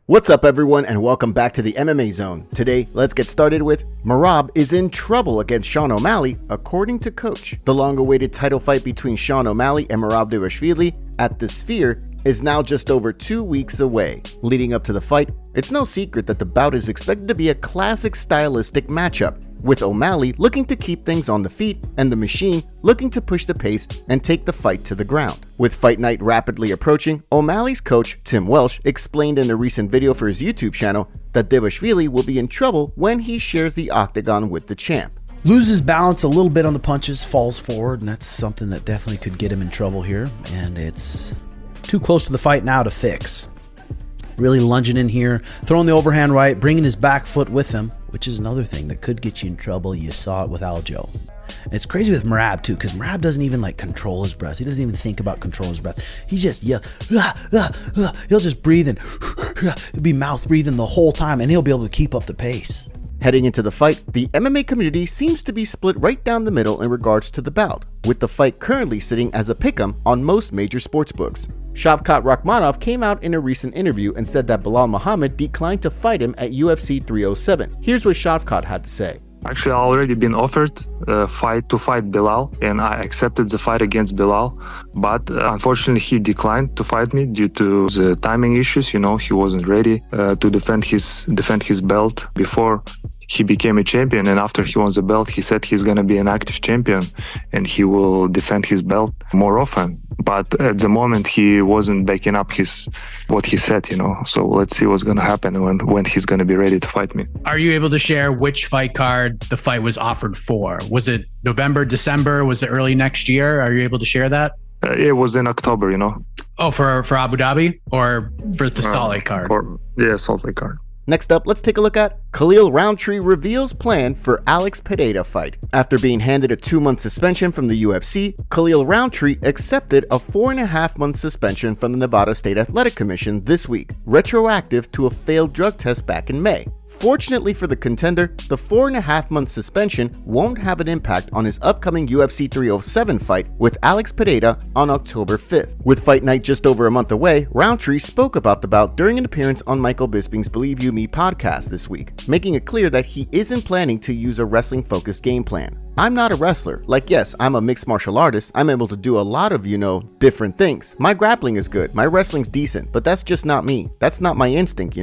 What's up everyone and welcome back to the MMA Zone. Today, let's get started with Merab is in trouble against Sean O'Malley, according to Coach. The long-awaited title fight between Sean O'Malley and Merab Dvalishvili at the Sphere is now just over 2 weeks away. Leading up to the fight, it's no secret that the bout is expected to be a classic stylistic matchup, with O'Malley looking to keep things on the feet and the machine looking to push the pace and take the fight to the ground. With fight night rapidly approaching, O'Malley's coach, Tim Welsh, explained in a recent video for his YouTube channel that Dvalishvili will be in trouble when he shares the octagon with the champ. Loses balance a little bit on the punches, falls forward, and that's something that definitely could get him in trouble here, and it's too close to the fight now to fix. Really lunging in here, throwing the overhand right, bringing his back foot with him, which is another thing that could get you in trouble. You saw it with Aljo. And it's crazy with Merab too, because Merab doesn't even control his breath. He doesn't even think about controlling his breath. He just yells, he'll just breathe and he'll be mouth breathing the whole time, and he'll be able to keep up the pace. Heading into the fight, the MMA community seems to be split right down the middle in regards to the bout, with the fight currently sitting as a pick'em on most major sportsbooks. Shavkat Rakhmonov came out in a recent interview and said that Belal Muhammad declined to fight him at UFC 307. Here's what Shavkat had to say. Actually, I already been offered a fight to fight Belal, and I accepted the fight against Belal, but unfortunately he declined to fight me due to the timing issues. He wasn't ready to defend his belt before he became a champion, and after he won the belt, he said he's going to be an active champion and he will defend his belt more often. But at the moment, he wasn't backing up what he said, So let's see what's going to happen when he's going to be ready to fight me. Are you able to share which fight card the fight was offered for? Was it November, December? Was it early next year? Are you able to share that? It was in October, Oh, for Abu Dhabi or for the Salt Lake card? Salt Lake card. Next up, let's take a look at Khalil Rountree reveals plan for Alex Pereira fight. After being handed a 2-month suspension from the UFC, Khalil Rountree accepted a 4.5-month suspension from the Nevada State Athletic Commission this week, retroactive to a failed drug test back in May. Fortunately for the contender, the 4.5-month suspension won't have an impact on his upcoming UFC 307 fight with Alex Pereira on October 5th. With fight night just over a month away, Rountree spoke about the bout during an appearance on Michael Bisping's Believe You Me podcast this week, making it clear that he isn't planning to use a wrestling-focused game plan. I'm not a wrestler. Yes, I'm a mixed martial artist. I'm able to do a lot of, different things. My grappling is good. My wrestling's decent, but that's just not me. That's not my instinct,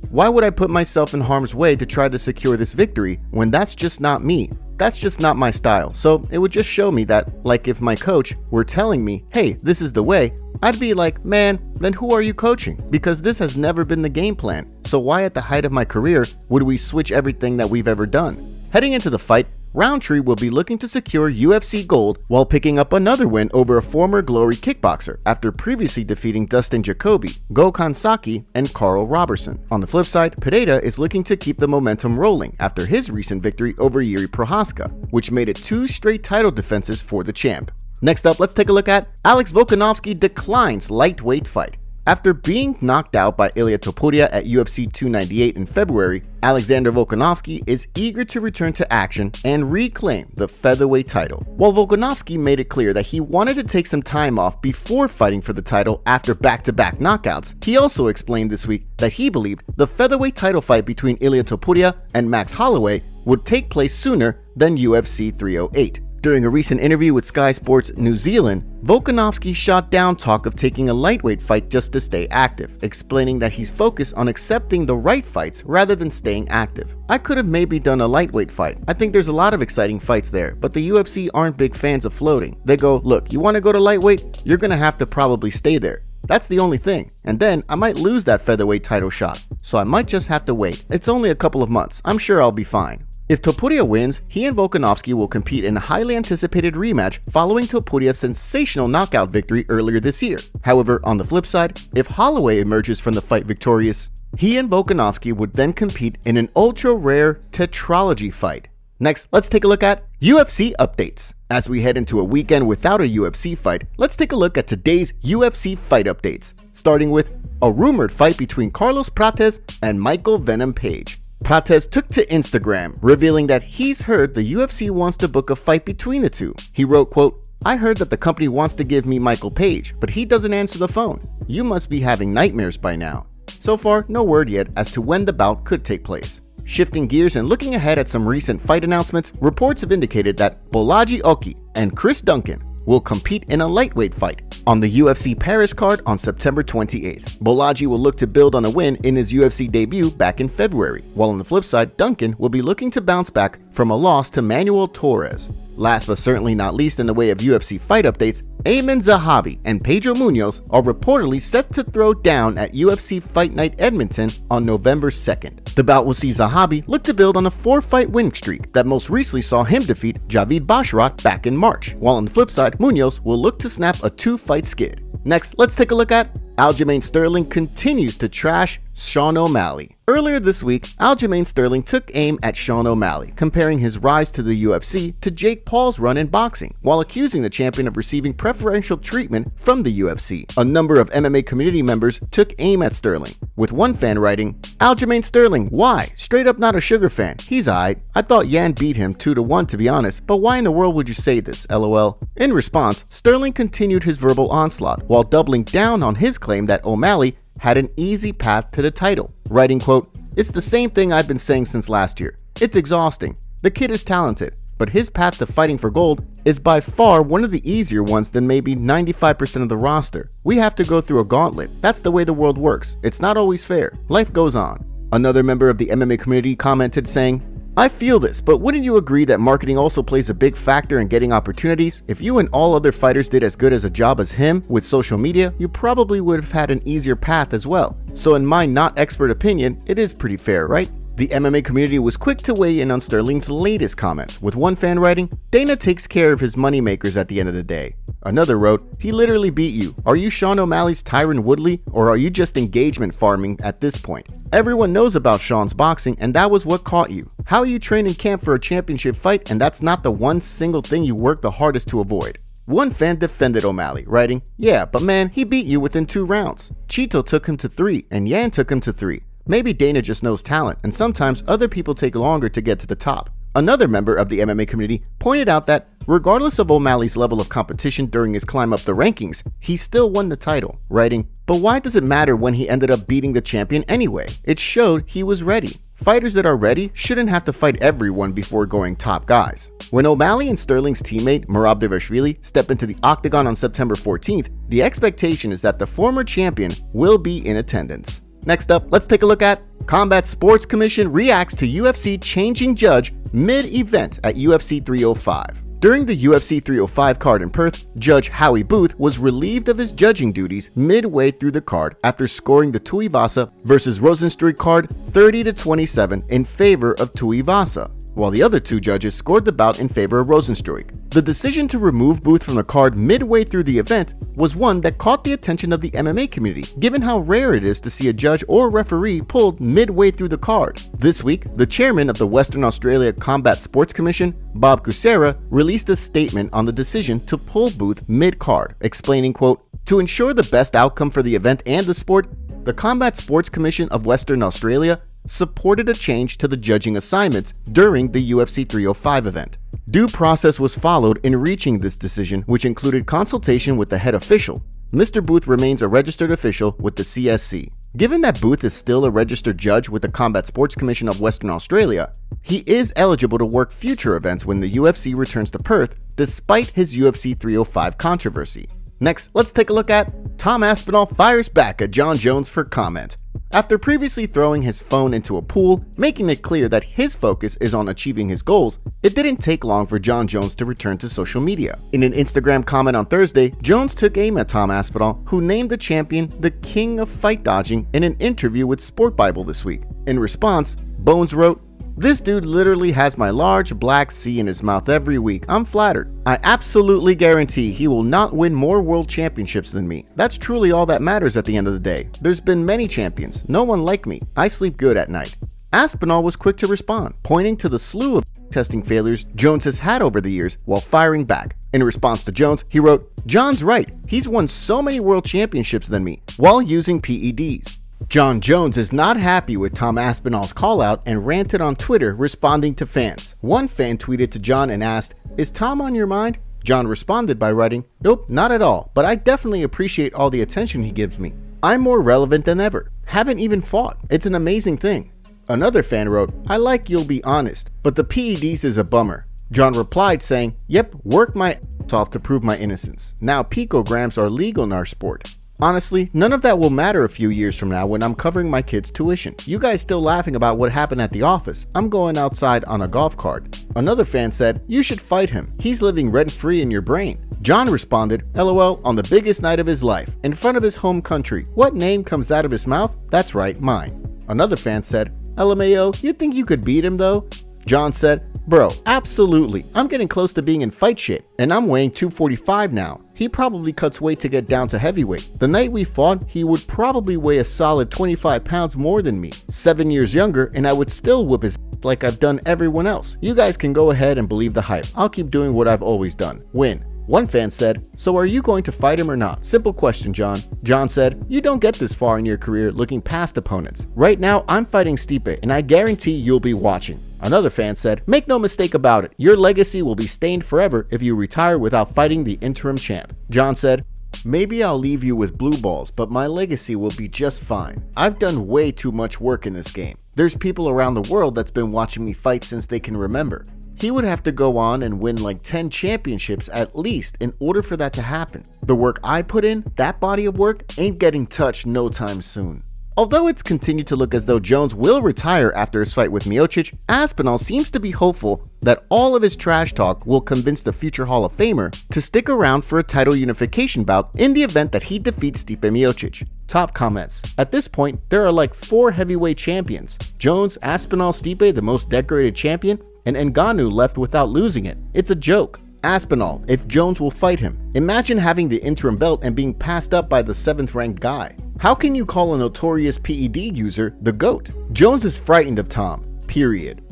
Why would I put myself in harm's way to try to secure this victory when that's just not me? That's just not my style. So it would just show me that, if my coach were telling me, hey, this is the way, I'd be like, man, then who are you coaching? Because this has never been the game plan. So why at the height of my career would we switch everything that we've ever done? Heading into the fight, Rountree will be looking to secure UFC gold while picking up another win over a former Glory kickboxer after previously defeating Dustin Jacoby, Gokhan Saki, and Carl Robertson. On the flip side, Pereira is looking to keep the momentum rolling after his recent victory over Yuri Prohaska, which made it 2 straight title defenses for the champ. Next up, let's take a look at Alex Volkanovski declines lightweight fight. After being knocked out by Ilia Topuria at UFC 298 in February, Alexander Volkanovski is eager to return to action and reclaim the featherweight title. While Volkanovski made it clear that he wanted to take some time off before fighting for the title after back-to-back knockouts, he also explained this week that he believed the featherweight title fight between Ilia Topuria and Max Holloway would take place sooner than UFC 308. During a recent interview with Sky Sports New Zealand, Volkanovski shot down talk of taking a lightweight fight just to stay active, explaining that he's focused on accepting the right fights rather than staying active. I could have maybe done a lightweight fight. I think there's a lot of exciting fights there, but the UFC aren't big fans of floating. They go, look, you want to go to lightweight? You're going to have to probably stay there. That's the only thing. And then I might lose that featherweight title shot, so I might just have to wait. It's only a couple of months. I'm sure I'll be fine. If Topuria wins, he and Volkanovski will compete in a highly anticipated rematch following Topuria's sensational knockout victory earlier this year. However, on the flip side, if Holloway emerges from the fight victorious, he and Volkanovski would then compete in an ultra-rare tetralogy fight. Next, let's take a look at UFC updates. As we head into a weekend without a UFC fight, let's take a look at today's UFC fight updates, starting with a rumored fight between Carlos Prates and Michael Venom Page. Prates took to Instagram, revealing that he's heard the UFC wants to book a fight between the two. He wrote, quote, I heard that the company wants to give me Michael Page, but he doesn't answer the phone. You must be having nightmares by now. So far, no word yet as to when the bout could take place. Shifting gears and looking ahead at some recent fight announcements, reports have indicated that Bolaji Oki and Chris Duncan will compete in a lightweight fight on the UFC Paris card on September 28th. Bolaji will look to build on a win in his UFC debut back in February, while on the flip side, Duncan will be looking to bounce back from a loss to Manuel Torres. Last but certainly not least in the way of UFC fight updates, Ayman Zahabi and Pedro Munoz are reportedly set to throw down at UFC Fight Night Edmonton on November 2nd. The bout will see Zahabi look to build on a 4-fight win streak that most recently saw him defeat Javid Basharat back in March, while on the flip side, Munoz will look to snap a 2-fight skid. Next, let's take a look at Aljamain Sterling continues to trash Sean O'Malley. Earlier this week, Aljamain Sterling took aim at Sean O'Malley, comparing his rise to the UFC to Jake Paul's run in boxing, while accusing the champion of receiving preferential treatment from the UFC. A number of MMA community members took aim at Sterling, with one fan writing, "Aljamain Sterling, why? Straight up not a Sugar fan. He's aight. I thought Yan beat him 2-1 to be honest, but why in the world would you say this, lol?" In response, Sterling continued his verbal onslaught, while doubling down on his claim that O'Malley had an easy path to the title, writing, quote, "It's the same thing I've been saying since last year. It's exhausting. The kid is talented, but his path to fighting for gold is by far one of the easier ones than maybe 95% of the roster. We have to go through a gauntlet. That's the way the world works. It's not always fair. Life goes on." Another member of the MMA community commented saying, "I feel this, but wouldn't you agree that marketing also plays a big factor in getting opportunities? If you and all other fighters did as good as a job as him with social media, you probably would have had an easier path as well. So in my not expert opinion, it is pretty fair, right?" The MMA community was quick to weigh in on Sterling's latest comments, with one fan writing, "Dana takes care of his moneymakers at the end of the day." Another wrote, "He literally beat you. Are you Sean O'Malley's Tyron Woodley, or are you just engagement farming at this point? Everyone knows about Sean's boxing, and that was what caught you. How you train in camp for a championship fight, and that's not the one single thing you work the hardest to avoid." One fan defended O'Malley, writing, "Yeah, but man, he beat you within 2 rounds. Chito took him to 3, and Yan took him to 3. Maybe Dana just knows talent, and sometimes other people take longer to get to the top." Another member of the MMA community pointed out that, regardless of O'Malley's level of competition during his climb up the rankings, he still won the title, writing, "But why does it matter when he ended up beating the champion anyway? It showed he was ready. Fighters that are ready shouldn't have to fight everyone before going top guys." When O'Malley and Sterling's teammate Merab step into the octagon on September 14th, the expectation is that the former champion will be in attendance. Next up, let's take a look at Combat Sports Commission reacts to UFC changing judge mid-event at UFC 305. During the UFC 305 card in Perth, Judge Howie Booth was relieved of his judging duties midway through the card after scoring the Tuivasa versus Rosenstruik card 30-27 in favor of Tuivasa, while the other 2 judges scored the bout in favor of Rosenstruik. The decision to remove Booth from the card midway through the event was one that caught the attention of the MMA community, given how rare it is to see a judge or referee pulled midway through the card. This week, the chairman of the Western Australia Combat Sports Commission, Bob Kucera, released a statement on the decision to pull Booth mid-card, explaining, quote, "To ensure the best outcome for the event and the sport, the Combat Sports Commission of Western Australia supported a change to the judging assignments during the UFC 305 event. Due process was followed in reaching this decision, which included consultation with the head official. Mr. Booth remains a registered official with the CSC. Given that Booth is still a registered judge with the Combat Sports Commission of Western Australia, he is eligible to work future events when the UFC returns to Perth, despite his UFC 305 controversy." Next, let's take a look at Tom Aspinall fires back at Jon Jones for comment. After previously throwing his phone into a pool, making it clear that his focus is on achieving his goals, it didn't take long for Jon Jones to return to social media. In an Instagram comment on Thursday, Jones took aim at Tom Aspinall, who named the champion the king of fight dodging in an interview with Sport Bible this week. In response, Bones wrote, "This dude literally has my large black C in his mouth every week. I'm flattered. I absolutely guarantee he will not win more world championships than me. That's truly all that matters at the end of the day. There's been many champions. No one like me. I sleep good at night." Aspinall was quick to respond, pointing to the slew of testing failures Jones has had over the years while firing back. In response to Jones, he wrote, "John's right. He's won so many world championships than me while using PEDs." Jon Jones is not happy with Tom Aspinall's call-out and ranted on Twitter responding to fans. One fan tweeted to Jon and asked, "Is Tom on your mind?" Jon responded by writing, "Nope, not at all, but I definitely appreciate all the attention he gives me. I'm more relevant than ever. haven't even fought. It's an amazing thing. Another fan wrote, I like you'll be honest, but the PEDs is a bummer. Jon replied saying, yep, worked my ass off to prove my innocence. Now picograms are legal in our sport. Honestly, none of that will matter a few years from now when I'm covering my kids' tuition. You guys still laughing about what happened at the office. I'm going outside on a golf cart. Another fan said, you should fight him. He's living rent-free in your brain. Jon responded, LOL, on the biggest night of his life, in front of his home country. What name comes out of his mouth? That's right, mine. Another fan said, LMAO, you think you could beat him though? Jon said, bro, absolutely. I'm getting close to being in fight shape, and I'm weighing 245 now. He probably cuts weight to get down to heavyweight. The night we fought, he would probably weigh a solid 25 pounds more than me. 7 years younger, and I would still whip his like I've done everyone else. You guys can go ahead and believe the hype. I'll keep doing what I've always done. Win. One fan said, so are you going to fight him or not? Simple question, Jon. Jon said, you don't get this far in your career looking past opponents. Right now, I'm fighting Stipe, and I guarantee you'll be watching. Another fan said, make no mistake about it, your legacy will be stained forever if you retire without fighting the interim champ. Jon said, maybe I'll leave you with blue balls, but my legacy will be just fine. I've done way too much work in this game. There's people around the world that's been watching me fight since they can remember. He would have to go on and win like 10 championships at least in order for that to happen. The work I put in, that body of work, ain't getting touched no time soon. Although it's continued to look as though Jones will retire after his fight with Miocic, Aspinall seems to be hopeful that all of his trash talk will convince the future Hall of Famer to stick around for a title unification bout in the event that he defeats Stipe Miocic. Top comments. At this point, there are like 4 heavyweight champions. Jones, Aspinall, Stipe, the most decorated champion, and Ngannou left without losing it. It's a joke. Aspinall, if Jones will fight him. Imagine having the interim belt and being passed up by the 7th ranked guy. How can you call a notorious PED user the GOAT? Jones is frightened of Tom, period.